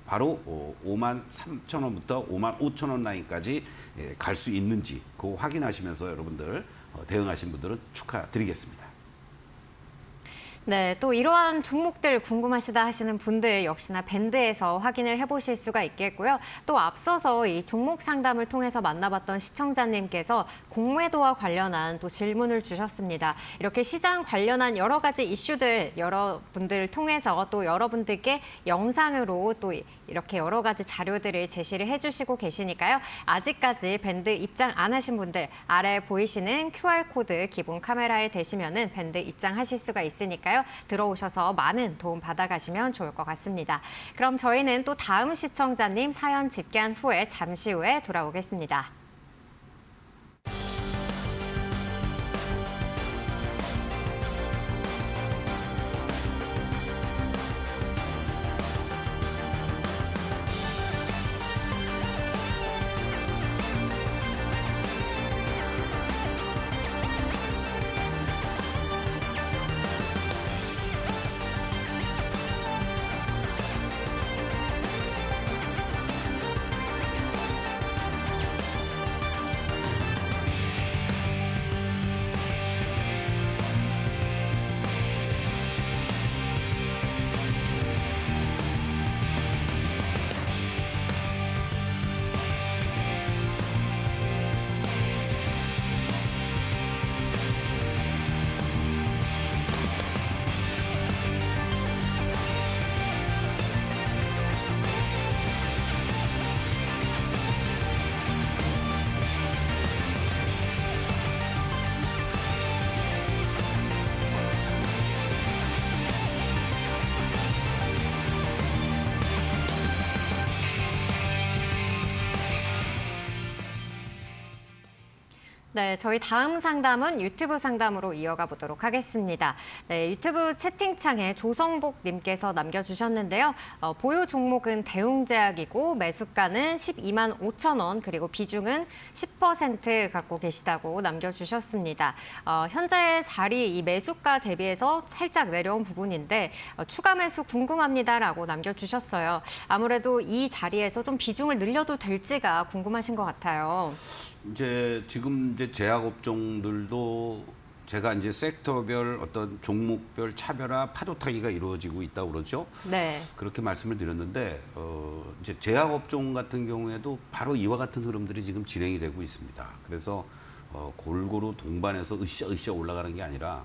바로 53,000원부터 55,000원 라인까지 갈 수 있는지 그거 확인하시면서 여러분들 대응하신 분들은 축하드리겠습니다. 네, 또 이러한 종목들 궁금하시다 하시는 분들 역시나 밴드에서 확인을 해보실 수가 있겠고요. 또 앞서서 이 종목 상담을 통해서 만나봤던 시청자님께서 공매도와 관련한 또 질문을 주셨습니다. 이렇게 시장 관련한 여러 가지 이슈들 여러분들을 통해서 또 여러분들께 영상으로 또 이렇게 여러 가지 자료들을 제시를 해주시고 계시니까요. 아직까지 밴드 입장 안 하신 분들 아래 보이시는 QR코드 기본 카메라에 대시면은 밴드 입장하실 수가 있으니까요. 들어오셔서 많은 도움 받아가시면 좋을 것 같습니다. 그럼 저희는 또 다음 시청자님 사연 집계한 후에 잠시 후에 돌아오겠습니다. 네, 저희 다음 상담은 유튜브 상담으로 이어가 보도록 하겠습니다. 네, 유튜브 채팅창에 조성복 님께서 남겨주셨는데요. 보유 종목은 대웅제약이고 매수가는 12만 5천 원 그리고 비중은 10% 갖고 계시다고 남겨주셨습니다. 현재 자리 이 매수가 대비해서 살짝 내려온 부분인데 추가 매수 궁금합니다라고 남겨주셨어요. 아무래도 이 자리에서 좀 비중을 늘려도 될지가 궁금하신 것 같아요. 이제 지금 이제 제약업종들도 제가 이제 섹터별 어떤 종목별 차별화 파도 타기가 이루어지고 있다고 그러죠. 네. 그렇게 말씀을 드렸는데 이제 제약업종 같은 경우에도 바로 이와 같은 흐름들이 지금 진행이 되고 있습니다. 그래서 골고루 동반해서 으쌰으쌰 올라가는 게 아니라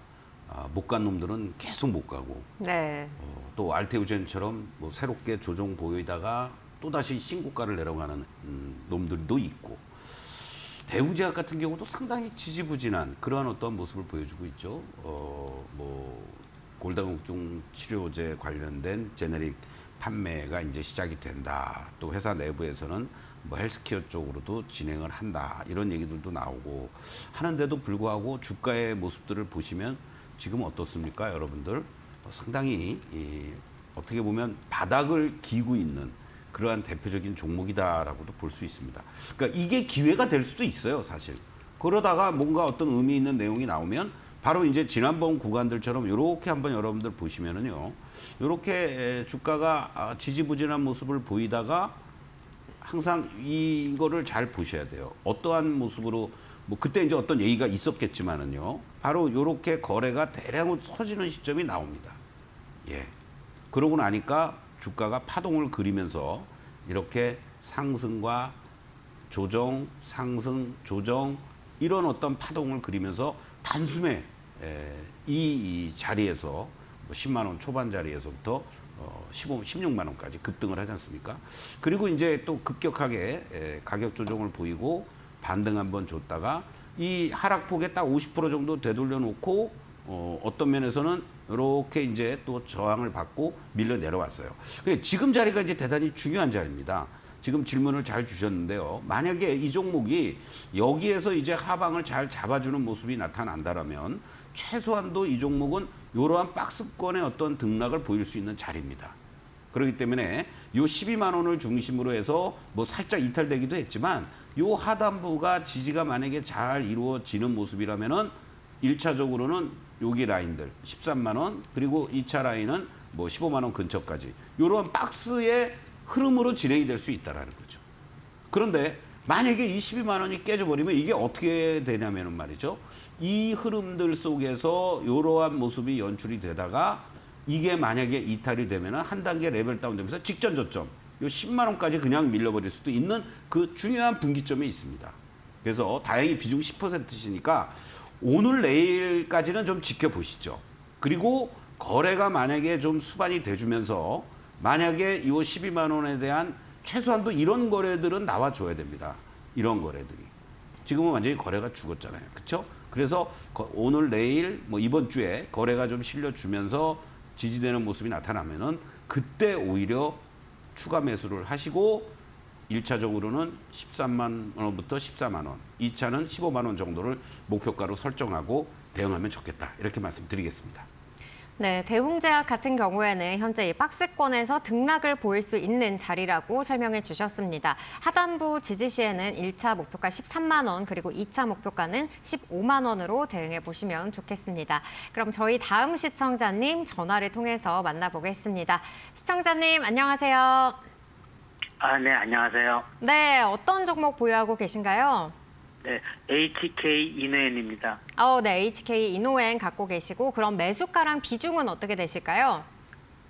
못 간 놈들은 계속 못 가고 네. 또 알테오젠처럼 뭐 새롭게 조정 보이다가 또다시 신고가를 내려가는 놈들도 있고 대웅제약 같은 경우도 상당히 지지부진한 그러한 어떤 모습을 보여주고 있죠. 뭐 골다공증 치료제 관련된 제네릭 판매가 이제 시작이 된다. 또 회사 내부에서는 뭐 헬스케어 쪽으로도 진행을 한다. 이런 얘기들도 나오고 하는데도 불구하고 주가의 모습들을 보시면 지금 어떻습니까, 여러분들? 상당히 어떻게 보면 바닥을 기고 있는 그러한 대표적인 종목이다라고도 볼 수 있습니다. 그러니까 이게 기회가 될 수도 있어요, 사실. 그러다가 뭔가 어떤 의미 있는 내용이 나오면 바로 이제 지난번 구간들처럼 이렇게 한번 여러분들 보시면은요, 이렇게 주가가 지지부진한 모습을 보이다가 항상 이거를 잘 보셔야 돼요. 어떠한 모습으로 뭐 그때 이제 어떤 얘기가 있었겠지만은요. 바로 이렇게 거래가 대량으로 터지는 시점이 나옵니다. 예. 그러고 나니까 주가가 파동을 그리면서 이렇게 상승과 조정, 상승, 조정 이런 어떤 파동을 그리면서 단숨에 이 자리에서 뭐 10만 원 초반 자리에서부터 16만 원까지 급등을 하지 않습니까? 그리고 이제 또 급격하게 가격 조정을 보이고 반등 한번 줬다가 이 하락폭에 딱 50% 정도 되돌려 놓고 어떤 면에서는 이렇게 이제 또 저항을 받고 밀려 내려왔어요. 지금 자리가 이제 대단히 중요한 자리입니다. 지금 질문을 잘 주셨는데요. 만약에 이 종목이 여기에서 이제 하방을 잘 잡아주는 모습이 나타난다라면 최소한도 이 종목은 이러한 박스권의 어떤 등락을 보일 수 있는 자리입니다. 그렇기 때문에 요 12만 원을 중심으로 해서 뭐 살짝 이탈되기도 했지만 요 하단부가 지지가 만약에 잘 이루어지는 모습이라면은 1차적으로는 여기 라인들 13만 원 그리고 2차 라인은 뭐 15만 원 근처까지 이런 박스의 흐름으로 진행이 될 수 있다라는 거죠. 그런데 만약에 이 12만 원이 깨져버리면 이게 어떻게 되냐면은 말이죠. 이 흐름들 속에서 이러한 모습이 연출이 되다가 이게 만약에 이탈이 되면은 한 단계 레벨 다운되면서 직전 저점 요 10만 원까지 그냥 밀려버릴 수도 있는 그 중요한 분기점이 있습니다. 그래서 다행히 비중 10%시니까 오늘 내일까지는 좀 지켜보시죠. 그리고 거래가 만약에 좀 수반이 돼주면서 만약에 이 12만 원에 대한 최소한도 이런 거래들은 나와줘야 됩니다. 이런 거래들이. 지금은 완전히 거래가 죽었잖아요. 그렇죠? 그래서 오늘 내일 뭐 이번 주에 거래가 좀 실려주면서 지지되는 모습이 나타나면은 그때 오히려 추가 매수를 하시고 1차적으로는 13만 원부터 14만 원, 2차는 15만 원 정도를 목표가로 설정하고 대응하면 좋겠다. 이렇게 말씀드리겠습니다. 네, 대웅제약 같은 경우에는 현재 이 박스권에서 등락을 보일 수 있는 자리라고 설명해 주셨습니다. 하단부 지지 시에는 1차 목표가 13만 원, 그리고 2차 목표가는 15만 원으로 대응해 보시면 좋겠습니다. 그럼 저희 다음 시청자님 전화를 통해서 만나보겠습니다. 시청자님, 안녕하세요. 네, 안녕하세요. 네, 어떤 종목 보유하고 계신가요? 네, HK 이노엔입니다. 네, HK 이노엔 갖고 계시고 그럼 매수가랑 비중은 어떻게 되실까요?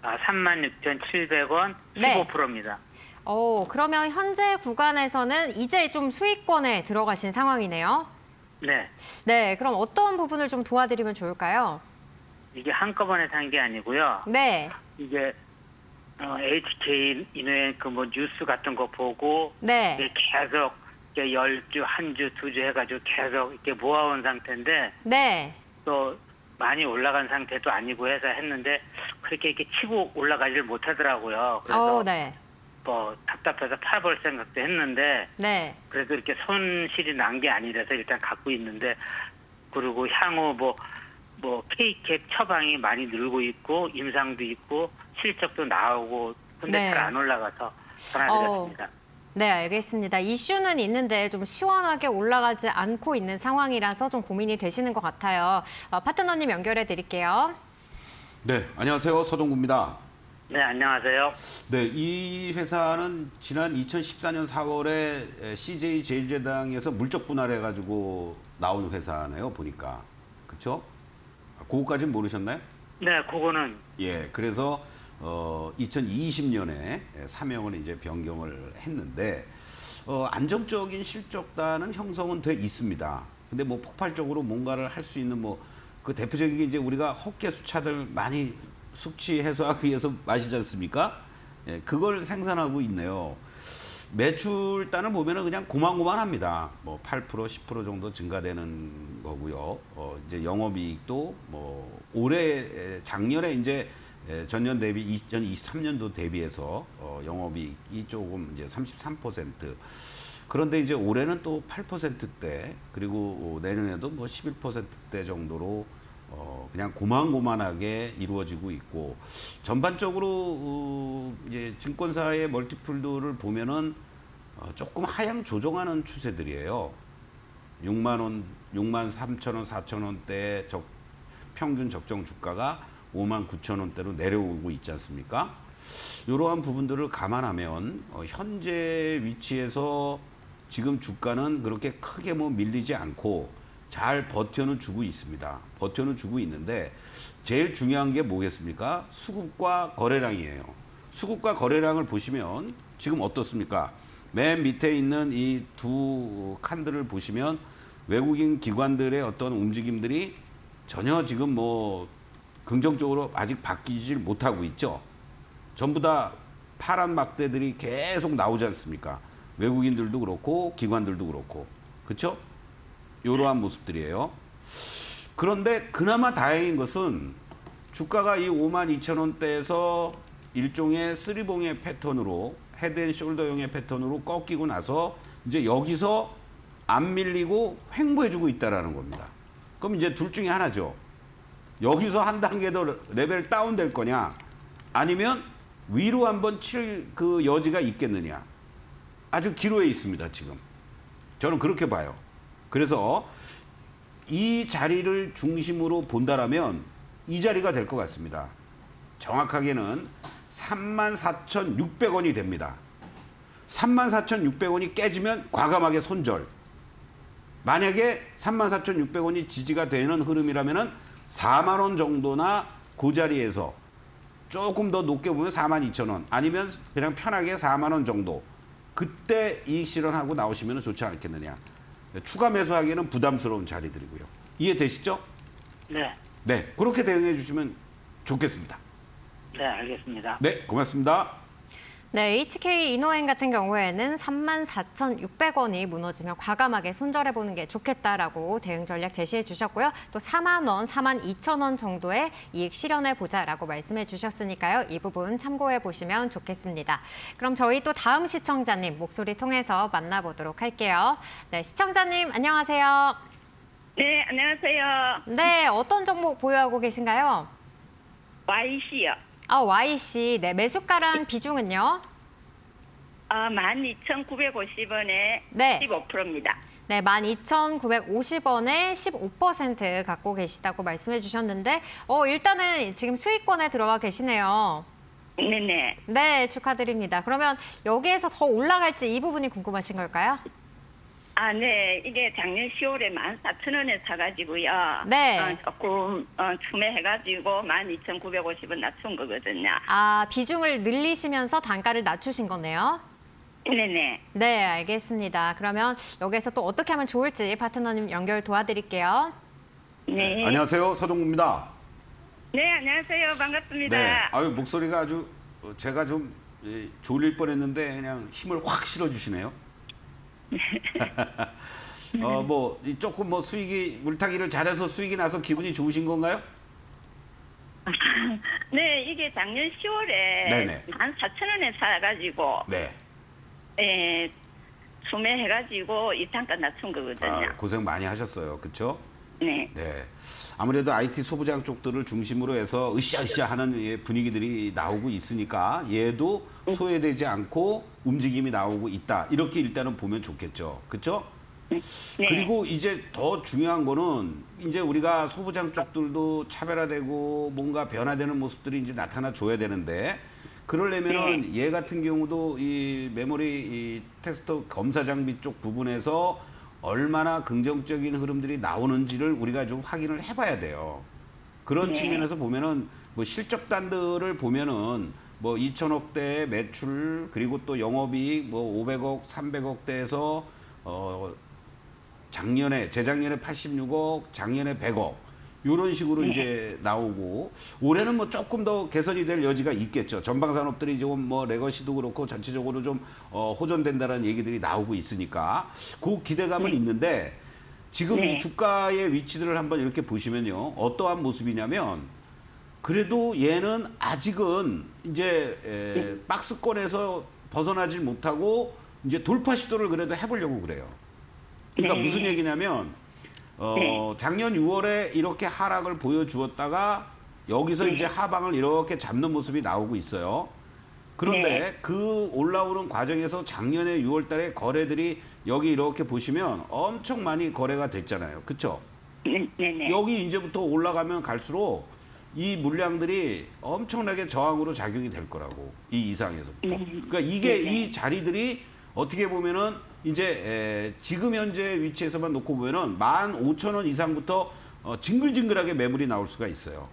36,700원, 네. 15%입니다. 그러면 현재 구간에서는 이제 좀 수익권에 들어가신 상황이네요. 네, 네, 그럼 어떤 부분을 좀 도와드리면 좋을까요? 이게 한꺼번에 산 게 아니고요. 네, 이게 HK 이노엔 그 뭐 뉴스 같은 거 보고 네, 이게 계속 이렇게 10주, 한 주, 두 주 해가지고 계속 이렇게 모아온 상태인데 네, 또 많이 올라간 상태도 아니고 해서 했는데 그렇게 이렇게 치고 올라가지를 못하더라고요. 그래서 네, 뭐 답답해서 팔아볼 생각도 했는데 네, 그래도 이렇게 손실이 난 게 아니라서 일단 갖고 있는데 그리고 향후 뭐 K캡 처방이 많이 늘고 있고 임상도 있고 실적도 나오고 근데 네. 잘 안 올라가서 전화드렸습니다. 네, 알겠습니다. 이슈는 있는데 좀 시원하게 올라가지 않고 있는 상황이라서 좀 고민이 되시는 것 같아요. 파트너님 연결해 드릴게요. 네, 안녕하세요. 서동구입니다. 네, 안녕하세요. 네, 이 회사는 지난 2014년 4월에 CJ 제일제당에서 물적 분할해가지고 나온 회사네요, 보니까. 그렇죠? 그거까지는 모르셨나요? 네, 그거는 예, 그래서 2020년에 사명을 이제 변경을 했는데 안정적인 실적단은 형성은 돼 있습니다. 근데 뭐 폭발적으로 뭔가를 할 수 있는 뭐 그 대표적인 게 이제 우리가 헛개 수차들 많이 숙취 해소하기 위해서 마시지 않습니까? 예, 그걸 생산하고 있네요. 매출단을 보면은 그냥 고만고만합니다. 뭐 8%, 10% 정도 증가되는 거고요. 이제 영업이익도 뭐 올해 작년에 이제 전년 대비 2023년도 대비해서 영업이익이 조금 이제 33%. 그런데 이제 올해는 또 8%대 그리고 내년에도 뭐 11%대 정도로 그냥 고만고만하게 이루어지고 있고 전반적으로 이제 증권사의 멀티플들을 보면은 조금 하향 조정하는 추세들이에요. 6만 원, 6만 3천 원, 4천 원대 평균 적정 주가가 5만 9천 원대로 내려오고 있지 않습니까? 이러한 부분들을 감안하면 현재 위치에서 지금 주가는 그렇게 크게 뭐 밀리지 않고 잘 버텨는 주고 있습니다. 버텨는 주고 있는데 제일 중요한 게 뭐겠습니까? 수급과 거래량이에요. 수급과 거래량을 보시면 지금 어떻습니까? 맨 밑에 있는 이 두 칸들을 보시면 외국인 기관들의 어떤 움직임들이 전혀 지금 뭐 긍정적으로 아직 바뀌질 못하고 있죠. 전부 다 파란 막대들이 계속 나오지 않습니까? 외국인들도 그렇고 기관들도 그렇고. 그렇죠? 이러한 모습들이에요. 그런데 그나마 다행인 것은 주가가 이 52,000원대에서 일종의 쓰리봉의 패턴으로 헤드앤숄더형의 패턴으로 꺾이고 나서 이제 여기서 안 밀리고 횡보해주고 있다라는 겁니다. 그럼 이제 둘 중에 하나죠. 여기서 한 단계 더 레벨 다운 될 거냐, 아니면 위로 한번 칠 그 여지가 있겠느냐. 아주 기로에 있습니다, 지금. 저는 그렇게 봐요. 그래서 이 자리를 중심으로 본다라면 이 자리가 될 것 같습니다. 정확하게는 34,600원이 됩니다. 34,600원이 깨지면 과감하게 손절. 만약에 34,600원이 지지가 되는 흐름이라면 4만 원 정도나 그 자리에서 조금 더 높게 보면 42,000원, 아니면 그냥 편하게 4만 원 정도, 그때 이익 실현하고 나오시면 좋지 않겠느냐. 추가 매수하기에는 부담스러운 자리들이고요. 이해되시죠? 네. 네, 그렇게 대응해 주시면 좋겠습니다. 네, 알겠습니다. 네, 고맙습니다. 네, HK 이노엔 같은 경우에는 34,600원이 무너지면 과감하게 손절해보는 게 좋겠다라고 대응 전략 제시해 주셨고요. 또 4만 원, 42,000원 정도의 이익 실현해보자라고 말씀해 주셨으니까요. 이 부분 참고해 보시면 좋겠습니다. 그럼 저희 또 다음 시청자님 목소리 통해서 만나보도록 할게요. 네, 시청자님 안녕하세요. 네, 안녕하세요. 네, 어떤 종목 보유하고 계신가요? YC요. YC, 네, 매수가랑 비중은요? 12,950원에 네. 15%입니다. 네, 12,950원에 15% 갖고 계시다고 말씀해 주셨는데 일단은 지금 수익권에 들어와 계시네요. 네네. 네, 축하드립니다. 그러면 여기에서 더 올라갈지 이 부분이 궁금하신 걸까요? 네. 이게 작년 10월에 14,000원에 사가지고요. 네. 조금 추매해가지고 12,950원 낮춘 거거든요. 비중을 늘리시면서 단가를 낮추신 거네요. 네네. 네, 알겠습니다. 그러면 여기에서 또 어떻게 하면 좋을지 파트너님 연결 도와드릴게요. 네. 안녕하세요, 서동구입니다. 네, 안녕하세요. 반갑습니다. 네, 아유 목소리가 아주 제가 좀 졸릴 뻔했는데 그냥 힘을 확 실어주시네요. 뭐 조금 뭐 수익이 물타기를 잘해서 수익이 나서 기분이 좋으신 건가요? 네, 이게 작년 10월에 네네. 14,000원에 사가지고 네. 추매해가지고 이 단가 낮춘 거거든요. 고생 많이 하셨어요, 그렇죠? 네. 네. 아무래도 IT 소부장 쪽들을 중심으로 해서 으쌰으쌰 하는 분위기들이 나오고 있으니까 얘도 소외되지 않고 움직임이 나오고 있다. 이렇게 일단은 보면 좋겠죠. 그렇죠? 네. 그리고 이제 더 중요한 거는 이제 우리가 소부장 쪽들도 차별화되고 뭔가 변화되는 모습들이 이제 나타나 줘야 되는데, 그러려면은 얘 같은 경우도 이 메모리 이 테스터 검사 장비 쪽 부분에서 얼마나 긍정적인 흐름들이 나오는지를 우리가 좀 확인을 해봐야 돼요. 그런 측면에서 보면은 뭐 실적단들을 보면은 뭐 2천억대의 매출, 그리고 또 영업이익 뭐 500억, 300억대에서 작년에 재작년에 86억, 작년에 100억 이런 식으로 이제 나오고, 올해는 뭐 조금 더 개선이 될 여지가 있겠죠. 전방 산업들이 좀 뭐 레거시도 그렇고 전체적으로 좀 호전된다는 얘기들이 나오고 있으니까 그 기대감은 있는데, 지금 이 주가의 위치들을 한번 이렇게 보시면요, 어떠한 모습이냐면, 그래도 얘는 아직은 이제 박스권에서 벗어나질 못하고 이제 돌파 시도를 그래도 해보려고 그래요. 그러니까 무슨 얘기냐면 작년 6월에 이렇게 하락을 보여주었다가 여기서 이제 하방을 이렇게 잡는 모습이 나오고 있어요. 그런데 그 올라오는 과정에서 작년에 6월 달에 거래들이 여기 이렇게 보시면 엄청 많이 거래가 됐잖아요. 그렇죠? 네네. 여기 이제부터 올라가면 갈수록 이 물량들이 엄청나게 저항으로 작용이 될 거라고, 이 이상에서부터. 그러니까 이게 이 자리들이 어떻게 보면은 이제 지금 현재 위치에서만 놓고 보면은 15,000원 이상부터 징글징글하게 매물이 나올 수가 있어요.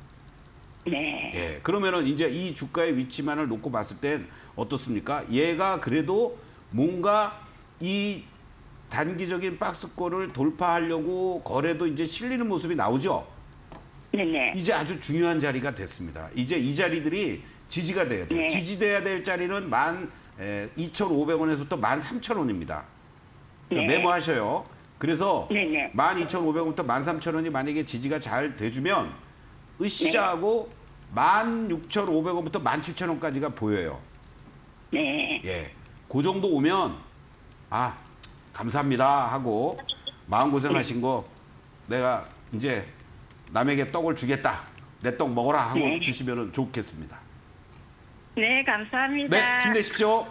네. 예, 그러면은 이제 이 주가의 위치만을 놓고 봤을 땐 어떻습니까? 얘가 그래도 뭔가 이 단기적인 박스권을 돌파하려고 거래도 이제 실리는 모습이 나오죠. 네네. 이제 아주 중요한 자리가 됐습니다. 이제 이 자리들이 지지가 돼야 돼요. 네. 지지돼야 될 자리는 12,500원에서부터 13,000원입니다. 네. 메모하셔요. 그래서 네네. 12,500원부터 13,000원이 만약에 지지가 잘 돼주면 으쌰하고 16,500원부터 17,000원까지가 보여요. 네. 예, 그 정도 오면 아 감사합니다 하고 마음고생하신 거 내가 이제 남에게 떡을 주겠다. 내 떡 먹어라 하고 네. 주시면 좋겠습니다. 네, 감사합니다. 네, 힘내십시오.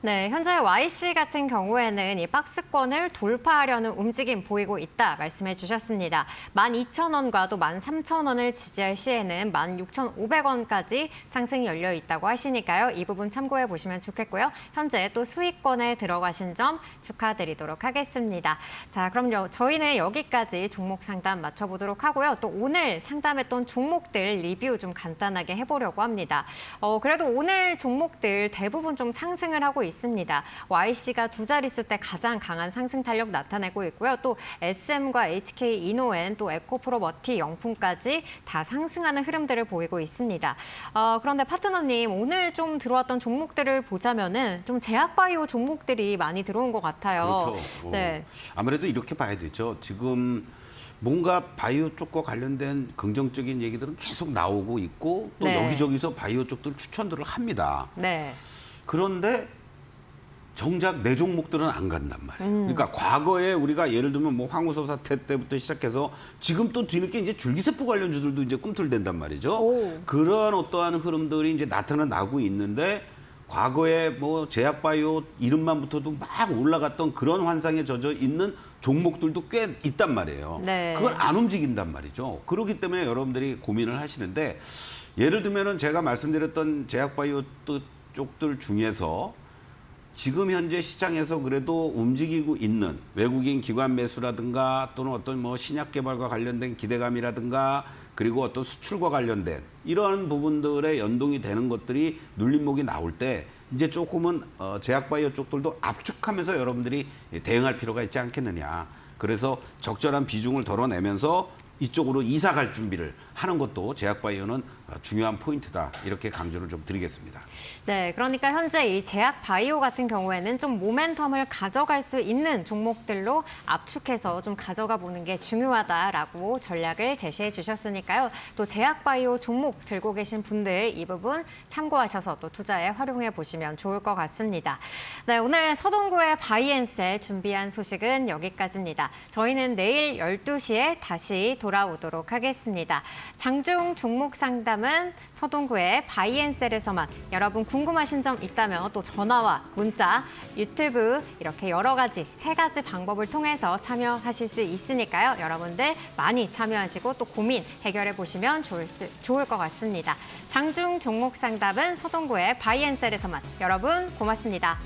네, 현재 YC 같은 경우에는 이 박스권을 돌파하려는 움직임 보이고 있다 말씀해 주셨습니다. 12,000원과 또 13,000원을 지지할 시에는 16,500원까지 상승이 열려 있다고 하시니까요. 이 부분 참고해 보시면 좋겠고요. 현재 또 수익권에 들어가신 점 축하드리도록 하겠습니다. 자, 그럼요. 저희는 여기까지 종목 상담 맞춰보도록 하고요. 또 오늘 상담했던 종목들 리뷰 좀 간단하게 해보려고 합니다. 그래도 오늘 종목들 대부분 좀 상승을 하고 있습니다. YC가 두 자릿수 때 가장 강한 상승 탄력 나타내고 있고요. 또 SM과 HK 이노엔, 또 에코프로 머티 영풍까지 다 상승하는 흐름들을 보이고 있습니다. 그런데 파트너님, 오늘 좀 들어왔던 종목들을 보자면은 좀 제약바이오 종목들이 많이 들어온 것 같아요. 그렇죠. 네. 아무래도 이렇게 봐야 되죠. 지금 뭔가 바이오 쪽과 관련된 긍정적인 얘기들은 계속 나오고 있고 또 네. 여기저기서 바이오 쪽들 추천들을 합니다. 네. 그런데 정작 내 종목들은 안 간단 말이에요. 그러니까 과거에 우리가 예를 들면 뭐 황우소 사태 때부터 시작해서 지금 또 뒤늦게 이제 줄기세포 관련주들도 이제 꿈틀댄단 말이죠. 오. 그러한 어떠한 흐름들이 이제 나타나고 있는데 과거에 뭐 제약바이오 이름만 붙어도 막 올라갔던 그런 환상에 젖어 있는 종목들도 꽤 있단 말이에요. 네. 그걸 안 움직인단 말이죠. 그렇기 때문에 여러분들이 고민을 하시는데 예를 들면은 제가 말씀드렸던 제약바이오 쪽들 중에서 지금 현재 시장에서 그래도 움직이고 있는 외국인 기관 매수라든가 또는 어떤 뭐 신약 개발과 관련된 기대감이라든가 그리고 어떤 수출과 관련된 이런 부분들에 연동이 되는 것들이 눌림목이 나올 때 이제 조금은 제약바이오 쪽들도 압축하면서 여러분들이 대응할 필요가 있지 않겠느냐. 그래서 적절한 비중을 덜어내면서 이쪽으로 이사 갈 준비를 하는 것도 제약바이오는 중요한 포인트다. 이렇게 강조를 좀 드리겠습니다. 네, 그러니까 현재 이 제약바이오 같은 경우에는 좀 모멘텀을 가져갈 수 있는 종목들로 압축해서 좀 가져가 보는 게 중요하다라고 전략을 제시해 주셨으니까요. 또 제약바이오 종목 들고 계신 분들 이 부분 참고하셔서 또 투자에 활용해 보시면 좋을 것 같습니다. 네, 오늘 서동구의 바이앤셀 준비한 소식은 여기까지입니다. 저희는 내일 12시에 다시 돌아오도록 하겠습니다. 장중 종목 상담은 서동구의 바이앤셀에서만. 여러분 궁금하신 점 있다면 또 전화와 문자, 유튜브 이렇게 여러 가지 3가지 방법을 통해서 참여하실 수 있으니까요. 여러분들 많이 참여하시고 또 고민 해결해 보시면 좋을 것 같습니다. 장중 종목 상담은 서동구의 바이앤셀에서만. 여러분 고맙습니다.